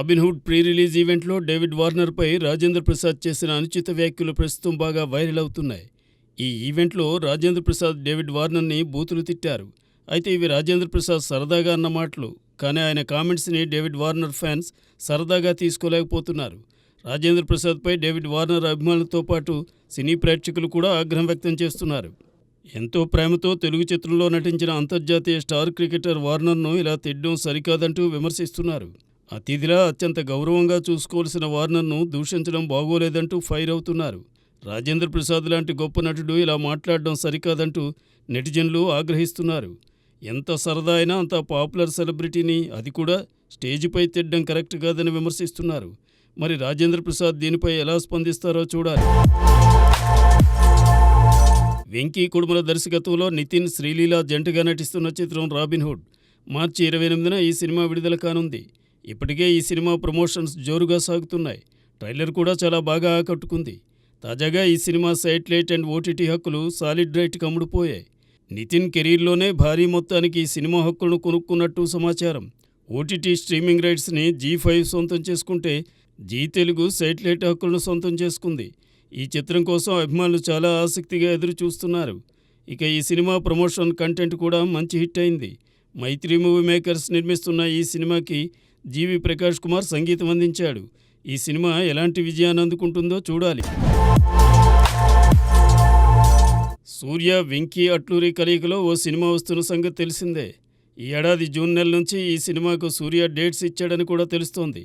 Robin Hood pre release ఈవెంట్లో David వార్నర్పై Rajendra Prasad చేసిన అనుచిత వ్యాఖ్యలు ప్రస్తుతం బాగా వైరల్ అవుతున్నాయి. ఈ ఈవెంట్లో రాజేంద్ర ప్రసాద్ డేవిడ్ వార్నర్ని బూతులు తిట్టారు. అయితే ఇవి రాజేంద్ర ప్రసాద్ సరదాగా అన్న మాటలు, కానీ ఆయన కామెంట్స్ని డేవిడ్ వార్నర్ ఫ్యాన్స్ సరదాగా తీసుకోలేకపోతున్నారు. రాజేంద్ర ప్రసాద్పై డేవిడ్ వార్నర్ అభిమానులతో పాటు సినీ ప్రేక్షకులు కూడా ఆగ్రహం వ్యక్తం చేస్తున్నారు. ఎంతో ప్రేమతో తెలుగు చిత్రంలో నటించిన అంతర్జాతీయ స్టార్ క్రికెటర్ వార్నర్ను ఇలా తిట్టడం సరికాదంటూ విమర్శిస్తున్నారు. అతిథిలా అత్యంత గౌరవంగా చూసుకోవాల్సిన వార్నర్ను దూషించడం బాగోలేదంటూ ఫైర్ అవుతున్నారు. రాజేంద్ర ప్రసాద్ లాంటి గొప్ప నటుడు ఇలా మాట్లాడడం సరికాదంటూ నెటిజన్లు ఆగ్రహిస్తున్నారు. ఎంత సరదా అయినా అంత పాపులర్ సెలబ్రిటీని, అది కూడా స్టేజిపై తిట్టడం కరెక్ట్ కాదని విమర్శిస్తున్నారు. మరి రాజేంద్ర ప్రసాద్ దీనిపై ఎలా స్పందిస్తారో చూడాలి. వెంకీ కుడుముల దర్శకత్వంలో నితిన్, శ్రీలీల జంటగా నటిస్తున్న చిత్రం రాబిన్హుడ్ మార్చి 28న ఈ సినిమా విడుదల కానుంది. ఇప్పటికే ఈ సినిమా ప్రమోషన్స్ జోరుగా సాగుతున్నాయి. ట్రైలర్ కూడా చాలా బాగా ఆకట్టుకుంది. తాజాగా ఈ సినిమా శాటిలైట్ అండ్ ఓటీటీ హక్కులు సాలిడ్ రేట్కి అమ్ముడుపోయాయి. నితిన్ కెరీర్లోనే భారీ మొత్తానికి ఈ సినిమా హక్కులను కొనుక్కున్నట్టు సమాచారం. ఓటీటీ స్ట్రీమింగ్ రైట్స్ని జీ5 సొంతం చేసుకుంటే జీ తెలుగు శాటిలైట్ హక్కులను సొంతం చేసుకుంది. ఈ చిత్రం కోసం అభిమానులు చాలా ఆసక్తిగా ఎదురు చూస్తున్నారు. ఇక ఈ సినిమా ప్రమోషన్ కంటెంట్ కూడా మంచి హిట్ అయింది. మైత్రి మూవీ మేకర్స్ నిర్మిస్తున్న ఈ సినిమాకి జీవి ప్రకాష్ కుమార్ సంగీతం అందించాడు. ఈ సినిమా ఎలాంటి విజయాన్ని అందుకుంటుందో చూడాలి. సూర్య, వెంకీ, అట్లూరి కలయికలో ఓ సినిమా వస్తున్న సంగతి తెలిసిందే. ఈ ఏడాది జూన్ నెల నుంచి ఈ సినిమాకు సూర్య డేట్స్ ఇచ్చాడని కూడా తెలుస్తోంది.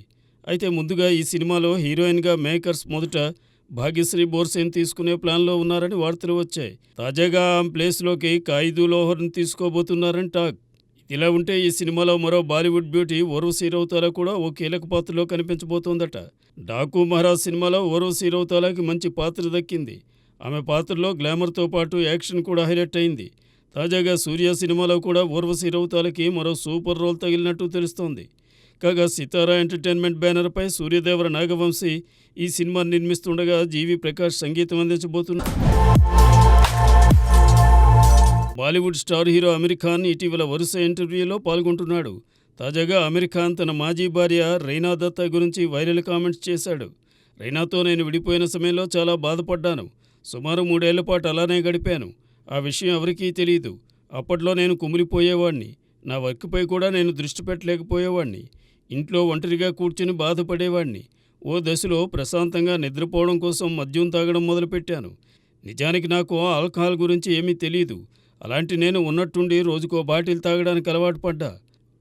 అయితే ముందుగా ఈ సినిమాలో హీరోయిన్గా మేకర్స్ మొదట భాగ్యశ్రీ బోర్సేన్ తీసుకునే ప్లాన్లో ఉన్నారని వార్తలు వచ్చాయి. తాజాగా ఆమె ప్లేస్లోకి కాయిదూ లోహర్ని తీసుకోబోతున్నారని టాక్. ఇలా ఉంటే ఈ సినిమాలో మరో బాలీవుడ్ బ్యూటీ ఊర్వశీ రౌతాలా కూడా ఓ కీలక పాత్రలో కనిపించబోతోందట. డాకు మహారాజ్ సినిమాలో ఊర్వశీ రౌతాలాకి మంచి పాత్ర దక్కింది. ఆమె పాత్రలో గ్లామర్తో పాటు యాక్షన్ కూడా హైలైట్ అయింది. తాజాగా సూర్య సినిమాలో కూడా ఊర్వశీ రౌతాలకి మరో సూపర్ రోల్ తగిలినట్టు తెలుస్తోంది. కాగా సితారా ఎంటర్టైన్మెంట్ బ్యానర్పై సూర్యదేవర నాగవంశీ ఈ సినిమా నిర్మిస్తుండగా జీవి ప్రకాష్ సంగీతం అందించబోతున్నారు. బాలీవుడ్ స్టార్ హీరో అమీర్ ఖాన్ ఇటీవల వరుస ఇంటర్వ్యూలో పాల్గొంటున్నాడు. తాజాగా అమీర్ ఖాన్ తన మాజీ భార్య రైనా దత్తా గురించి వైరల్ కామెంట్స్ చేశాడు. రైనాతో నేను విడిపోయిన సమయంలో చాలా బాధపడ్డాను. సుమారు 3 ఏళ్ల పాటు అలానే గడిపాను. ఆ విషయం ఎవరికీ తెలియదు. అప్పట్లో నేను కుమిలిపోయేవాణ్ణి. నా వర్క్పై కూడా నేను దృష్టి పెట్టలేకపోయేవాణ్ణి. ఇంట్లో ఒంటరిగా కూర్చుని బాధపడేవాణ్ణి. ఓ దశలో ప్రశాంతంగా నిద్రపోవడం కోసం మద్యం తాగడం మొదలుపెట్టాను. నిజానికి నాకు ఆల్కహాల్ గురించి ఏమీ తెలియదు. అలాంటి నేను ఉన్నట్టుండి రోజుకో బాటిల్ తాగడానికి అలవాటు పడ్డా.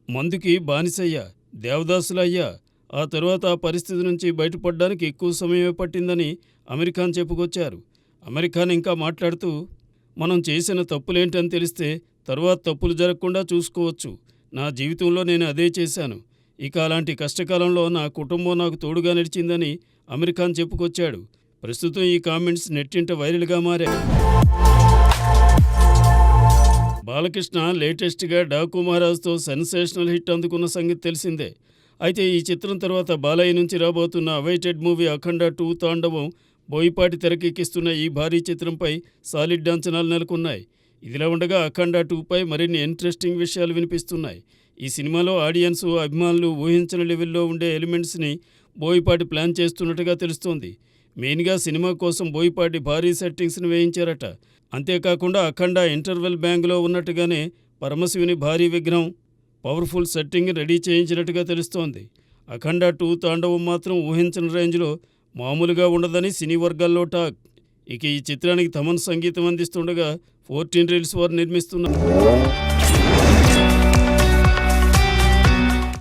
మందుకి బానిసయ్యా, దేవదాసులయ్యా. ఆ తరువాత ఆ పరిస్థితి నుంచి బయటపడడానికి ఎక్కువ సమయమే పట్టిందని అమీర్ ఖాన్ చెప్పుకొచ్చారు. అమీర్ ఖాన్ ఇంకా మాట్లాడుతూ, మనం చేసిన తప్పులేంటని తెలిస్తే తరువాత తప్పులు జరగకుండా చూసుకోవచ్చు. నా జీవితంలో నేను అదే చేశాను. ఇక అలాంటి కష్టకాలంలో నా కుటుంబం నాకు తోడుగా నిలిచిందని అమీర్ ఖాన్ చెప్పుకొచ్చాడు. ప్రస్తుతం ఈ కామెంట్స్ నెట్టింట వైరల్గా మారాయి. బాలకృష్ణ లేటెస్ట్గా డాకు మహారాజ్తో సెన్సేషనల్ హిట్ అందుకున్న సంగతి తెలిసిందే. అయితే ఈ చిత్రం తర్వాత బాలయ్య నుంచి రాబోతున్న అవైటెడ్ మూవీ అఖండ 2 తాండవం బోయపాటి తెరకెక్కిస్తున్న ఈ భారీ చిత్రంపై సాలిడ్ అంచనాలు నెలకొన్నాయి. ఇదిలా ఉండగా అఖండ 2పై మరిన్ని ఇంట్రెస్టింగ్ విషయాలు వినిపిస్తున్నాయి. ఈ సినిమాలో ఆడియన్స్, అభిమానులు ఊహించిన లెవెల్లో ఉండే ఎలిమెంట్స్ని బోయపాటి ప్లాన్ చేస్తున్నట్టుగా తెలుస్తోంది. మెయిన్గా సినిమా కోసం బోయపాటి భారీ సెట్టింగ్స్ని వేయించారట. అంతేకాకుండా అఖండ ఇంటర్వెల్ బ్యాంగ్లో ఉన్నట్టుగానే పరమశివుని భారీ విగ్రహం, పవర్ఫుల్ సెట్టింగ్ రెడీ చేయించినట్టుగా తెలుస్తోంది. అఖండ 2 తాండవం మాత్రం ఊహించిన రేంజ్లో మామూలుగా ఉండదని సినీ వర్గాల్లో టాక్. ఇక ఈ చిత్రానికి తమన్ సంగీతం అందిస్తుండగా 14 రీల్స్ వారు నిర్మిస్తున్నారు.